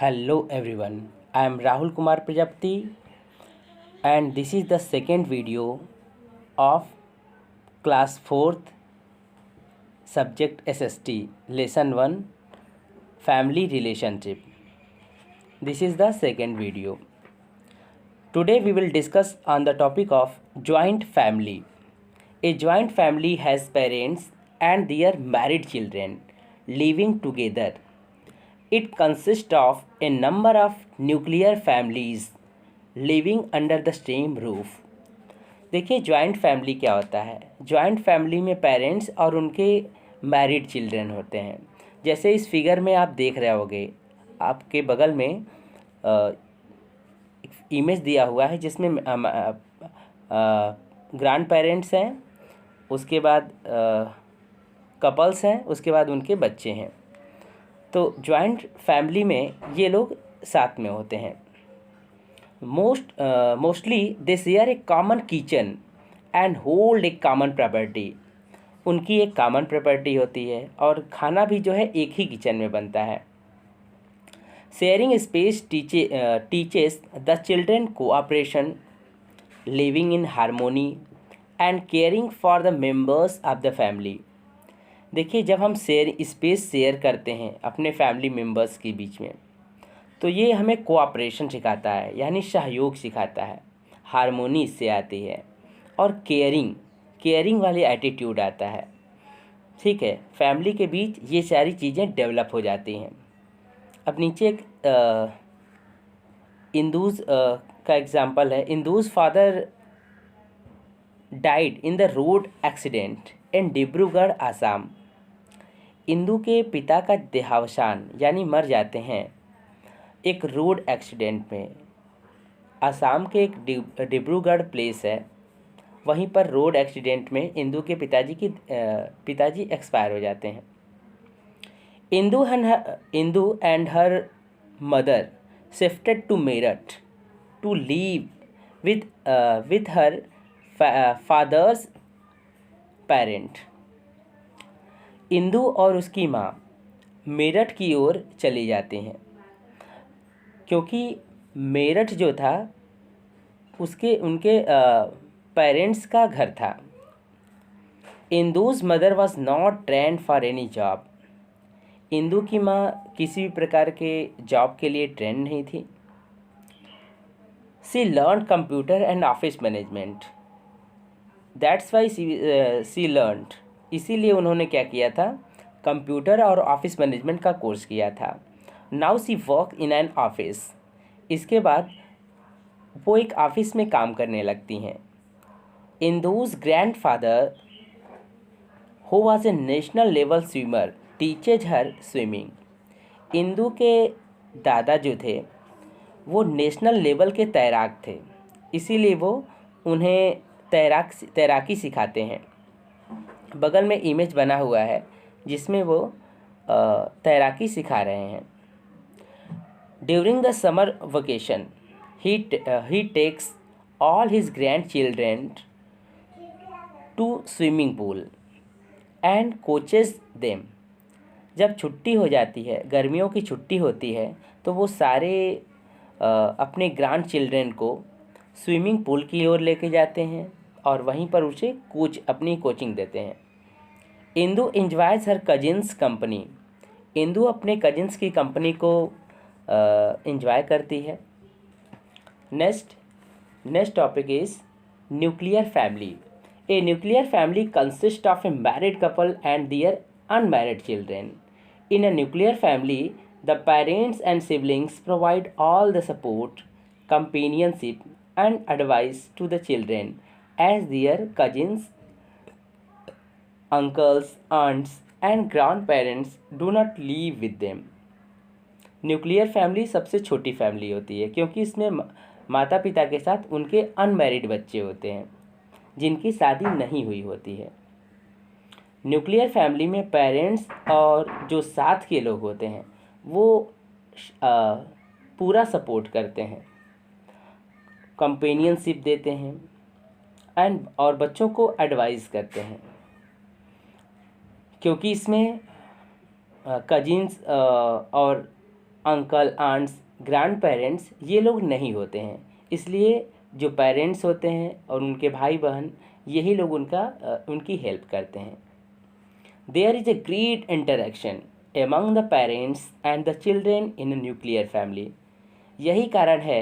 Hello everyone, I am Rahul Kumar Prajapati and this is the second video of class 4th subject SST lesson 1 family relationship. This is the second video. Today we will discuss on the topic of joint family. A joint family has parents and their married children living together. It consists of a number of nuclear families living under the same roof. देखिए joint family क्या होता है। Joint family में parents और उनके married children होते हैं। जैसे इस फिगर में आप देख रहे होंगे, आपके बगल में एक इमेज दिया हुआ है जिसमें ग्रैंड पेरेंट्स हैं, उसके बाद कपल्स हैं, उसके बाद उनके बच्चे हैं। तो जॉइंट फैमिली में ये लोग साथ में होते हैं। Mostly they share A common kitchen and hold a common property. उनकी एक कॉमन प्रॉपर्टी होती है और खाना भी जो है एक ही किचन में बनता है। Sharing space teaches the children cooperation, living in harmony and caring for the members of the family. देखिए जब हम स्पेस शेयर करते हैं अपने फैमिली मेम्बर्स के बीच में, तो ये हमें कोऑपरेशन सिखाता है, यानी सहयोग सिखाता है। हारमोनी इससे आती है और केयरिंग वाली एटीट्यूड आता है। ठीक है, फैमिली के बीच ये सारी चीज़ें डेवलप हो जाती हैं। अब नीचे एक इंदूज़ का एग्जांपल है। Indu's father died in the road accident in Dibrugarh Assam. Indu के पिता का देहावसान यानी मर जाते हैं एक रोड एक्सीडेंट में। असम के एक डिब्रूगढ़ प्लेस है, वहीं पर रोड एक्सीडेंट में इंदू के पिताजी एक्सपायर हो जाते हैं। Indu and her mother shifted to Meerut to live with her father's parent. Indu और उसकी माँ मेरठ की ओर चली जाती हैं, क्योंकि मेरठ जो था उनके पेरेंट्स का घर था। Indu's mother was not trained for any job. Indu की माँ किसी भी प्रकार के जॉब के लिए ट्रेंड नहीं थी। She learn computer and office management, that's why she learn. इसीलिए उन्होंने क्या किया था, कंप्यूटर और ऑफिस मैनेजमेंट का कोर्स किया था। Now see work in an office. इसके बाद वो एक ऑफिस में काम करने लगती हैं। Indu's grandfather who was a national level swimmer teaches her swimming. Indu के दादा जो थे वो नेशनल लेवल के तैराक थे, इसीलिए वो उन्हें तैराकी सिखाते हैं। बगल में इमेज बना हुआ है जिसमें वो तैराकी सिखा रहे हैं। During the summer vacation he takes all his grandchildren to swimming pool and coaches them। जब छुट्टी हो जाती है, गर्मियों की छुट्टी होती है, तो वो सारे अपने ग्रैंड चिल्ड्रन को स्विमिंग पूल की ओर लेके जाते हैं और वहीं पर उसे अपनी कोचिंग देते हैं। Indu enjoys her cousins company. Indu अपने कजिन्स की कंपनी को एंजॉय करती है। Next topic is nuclear family. A nuclear family consist of a married couple and their unmarried children. In a nuclear family the parents and siblings provide all the support, companionship and advice to the children as their cousins, uncles, aunts and grandparents do not live with them। Nuclear family सबसे छोटी family होती है, क्योंकि इसमें माता पिता के साथ उनके अनमैरिड बच्चे होते हैं जिनकी शादी नहीं हुई होती है। न्यूक्लियर फैमिली में पेरेंट्स और जो साथ के लोग होते हैं वो पूरा सपोर्ट करते हैं, कंपेनियनशिप देते हैं और बच्चों को एडवाइस करते हैं। क्योंकि इसमें कजिन्स और अंकल, आंट्स, ग्रैंड पेरेंट्स ये लोग नहीं होते हैं। इसलिए जो पेरेंट्स होते हैं और उनके भाई बहन यही लोग उनकी हेल्प करते हैं। There is a great interaction among the parents and the children in a nuclear family. यही कारण है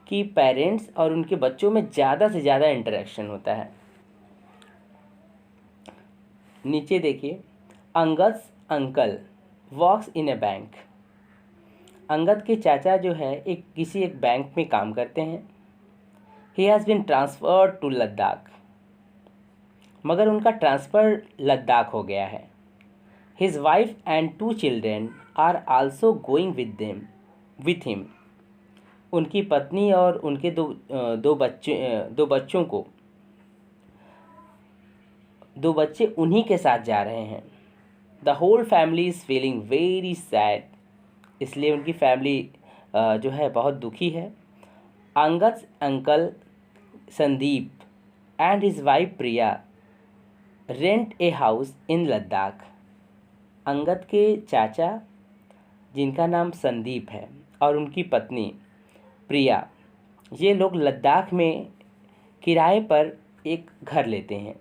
कि पेरेंट्स और उनके बच्चों में ज़्यादा से ज़्यादा इंटरेक्शन होता है। नीचे देखिए, Angad's uncle works in a bank. Angad के चाचा जो है किसी एक बैंक में काम करते हैं। He has been transferred to Ladakh. मगर उनका ट्रांसफ़र लद्दाख हो गया है। His wife and 2 children are also going with him. उनकी पत्नी और उनके दो बच्चे उन्हीं के साथ जा रहे हैं। The whole family is feeling very sad. इसलिए उनकी फैमिली जो है बहुत दुखी है। Angad uncle Sandeep and his wife Priya rent a house in Ladakh. Angad के चाचा जिनका नाम संदीप है और उनकी पत्नी प्रिया, ये लोग लद्दाख में किराए पर एक घर लेते हैं।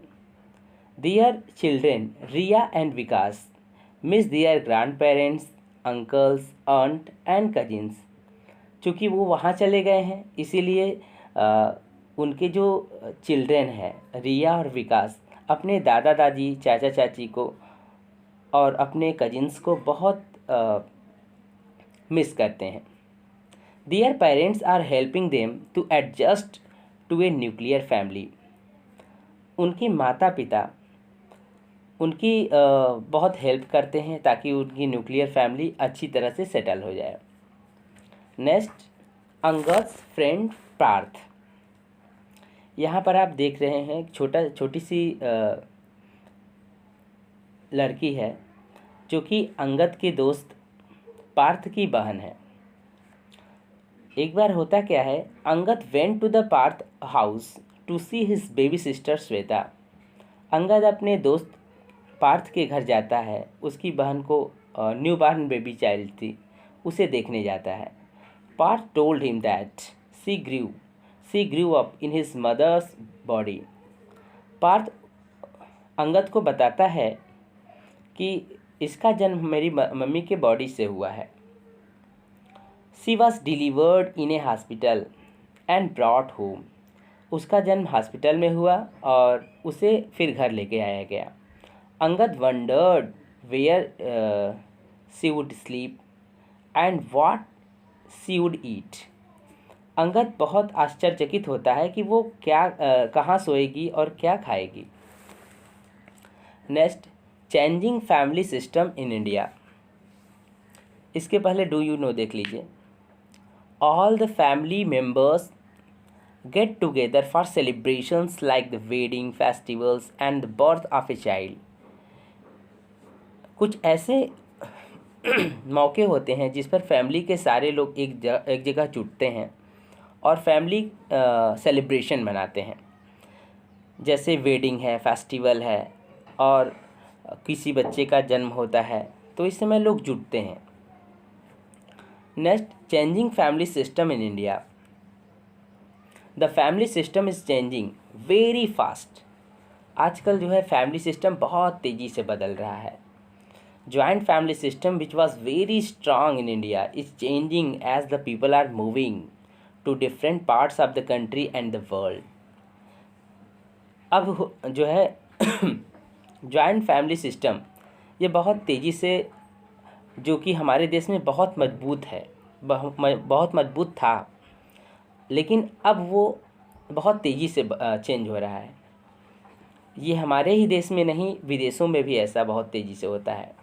Their children Riya and Vikas miss their grandparents, uncles, aunt and cousins. चूँकि वो वहाँ चले गए हैं इसीलिए उनके जो चिल्ड्रेन हैं रिया और विकास अपने दादा दादी, चाचा चाची को और अपने कजिन्स को बहुत मिस करते हैं। Their parents are helping them to adjust to a nuclear family. उनकी माता पिता उनकी बहुत हेल्प करते हैं ताकि उनकी न्यूक्लियर फैमिली अच्छी तरह से सेटल हो जाए। Next, Angad's friend Parth. यहाँ पर आप देख रहे हैं छोटी सी लड़की है जो कि अंगद के दोस्त पार्थ की बहन है। एक बार होता क्या है, Angad went to the Parth house to see his baby sister Shweta. Angad अपने दोस्त पार्थ के घर जाता है, उसकी बहन को न्यू बॉर्न बेबी चाइल्ड थी, उसे देखने जाता है। Parth told him that she grew up in his mother's body. Parth Angad को बताता है कि इसका जन्म मेरी मम्मी के बॉडी से हुआ है। She was delivered in A hospital and brought home. उसका जन्म हॉस्पिटल में हुआ और उसे फिर घर लेके आया गया। Angad wondered where she would sleep and what she would eat. Angad बहुत आश्चर्यचकित होता है कि वो कहाँ सोएगी और क्या खाएगी। Next, changing family system in India. इसके पहले डू यू नो देख लीजिए। All the family members get together for celebrations like the wedding, festivals and the birth of a child. कुछ ऐसे मौके होते हैं जिस पर फैमिली के सारे लोग एक जगह जुटते हैं और फैमिली सेलिब्रेशन मनाते हैं। जैसे वेडिंग है, फेस्टिवल है और किसी बच्चे का जन्म होता है, तो इस समय लोग जुटते हैं। Next, changing family system in India. The family system is changing very fast. आजकल जो है फैमिली सिस्टम बहुत तेज़ी से बदल रहा है। Joint family system, which was very strong in India, is changing as the people are moving to different parts of the country and the world. अब जो है जॉइंट फैमिली सिस्टम ये बहुत तेज़ी से, जो कि हमारे देश में बहुत मजबूत है, बहुत मजबूत था, लेकिन अब वो बहुत तेज़ी से चेंज हो रहा है। ये हमारे ही देश में नहीं, विदेशों में भी ऐसा बहुत तेज़ी से होता है।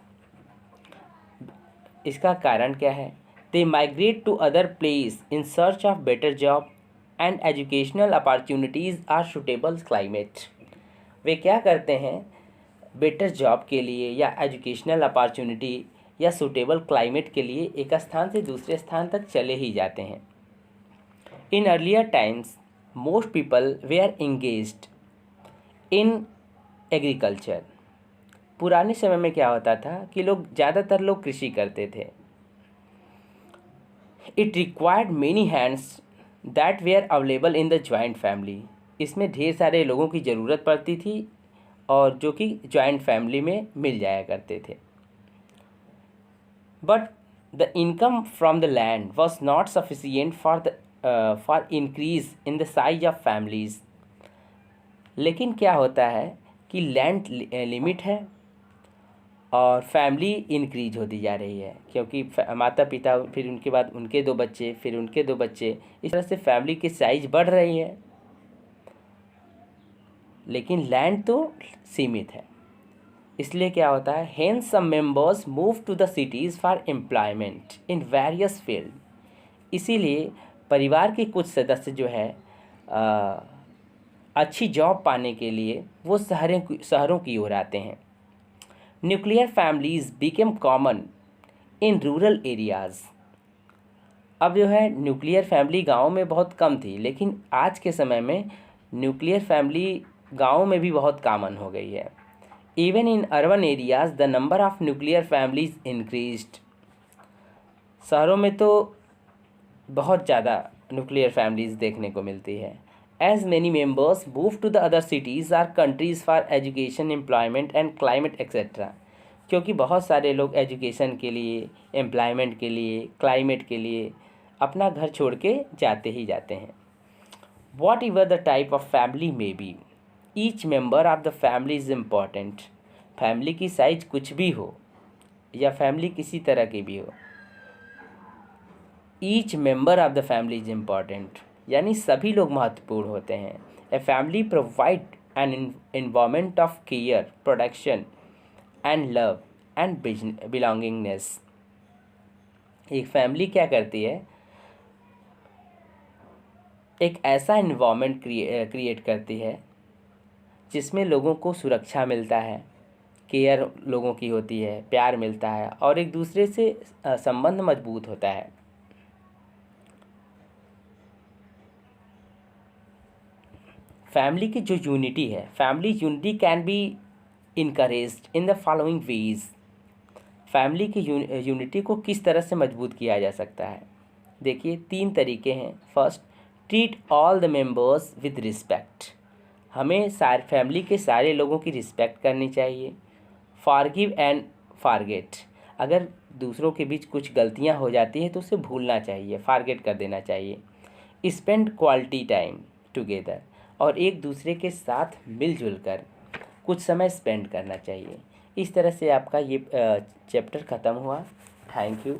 इसका कारण क्या है? They migrate to other place in search of better job and educational opportunities or suitable climate. वे क्या करते हैं, बेटर जॉब के लिए या एजुकेशनल अपॉर्चुनिटी या सूटेबल क्लाइमेट के लिए एक स्थान से दूसरे स्थान तक चले ही जाते हैं। In earlier times most people were engaged in agriculture. पुराने समय में क्या होता था कि ज़्यादातर लोग कृषि करते थे। It required many hands that were available in the joint family. इसमें ढेर सारे लोगों की ज़रूरत पड़ती थी और जो कि जॉइंट फैमिली में मिल जाया करते थे। But the income from the land was not sufficient for increase in the size of families. लेकिन क्या होता है कि लैंड लिमिट है और फैमिली इंक्रीज होती जा रही है, क्योंकि माता पिता, फिर उनके बाद उनके 2 बच्चे, फिर उनके 2 बच्चे, इस तरह से फैमिली की साइज बढ़ रही है, लेकिन लैंड तो सीमित है। इसलिए क्या होता है, hence some members move to the cities for employment in various field. इसीलिए परिवार के कुछ सदस्य जो है अच्छी जॉब पाने के लिए वो शहरों की ओर आते हैं। Nuclear families became common in rural areas. अब जो है न्यूक्लियर फैमिली गाँव में बहुत कम थी, लेकिन आज के समय में न्यूक्लियर फैमिली गाँव में भी बहुत कॉमन हो गई है। Even in urban areas the number of nuclear families increased. शहरों में तो बहुत ज़्यादा न्यूक्लियर फैमिलीज़ देखने को मिलती है। As many members move to the other cities or countries for education, employment and climate etcetera. क्योंकि बहुत सारे लोग एजुकेशन के लिए, एम्प्लॉयमेंट के लिए, क्लाइमेट के लिए अपना घर छोड़ के जाते ही जाते हैं। Whatever the type of family में be, each member of the family is important. Family की साइज कुछ भी हो या फैमिली किसी तरह की भी हो, each member of the family is important, यानी सभी लोग महत्वपूर्ण होते हैं। A family provide an environment of care, protection and love and belongingness. एक फैमिली क्या करती है, एक ऐसा एनवायरनमेंट क्रिएट करती है जिसमें लोगों को सुरक्षा मिलता है, केयर लोगों की होती है, प्यार मिलता है और एक दूसरे से संबंध मजबूत होता है। फैमिली की जो यूनिटी है, family unity can be encouraged in the following veg. Family की यूनिटी को किस तरह से मजबूत किया जा सकता है, देखिए 3 तरीके हैं। First, treat all the members with respect. हमें सारे फैमिली के सारे लोगों की रिस्पेक्ट करनी चाहिए। फॉरगिव एंड फॉरगेट, अगर दूसरों के बीच कुछ गलतियां हो जाती हैं तो उसे भूलना चाहिए, फॉरगेट कर देना चाहिए। स्पेंड क्वालिटी टाइम टुगेदर, और एक दूसरे के साथ मिलजुल कर कुछ समय स्पेंड करना चाहिए। इस तरह से आपका ये चैप्टर ख़त्म हुआ। Thank you.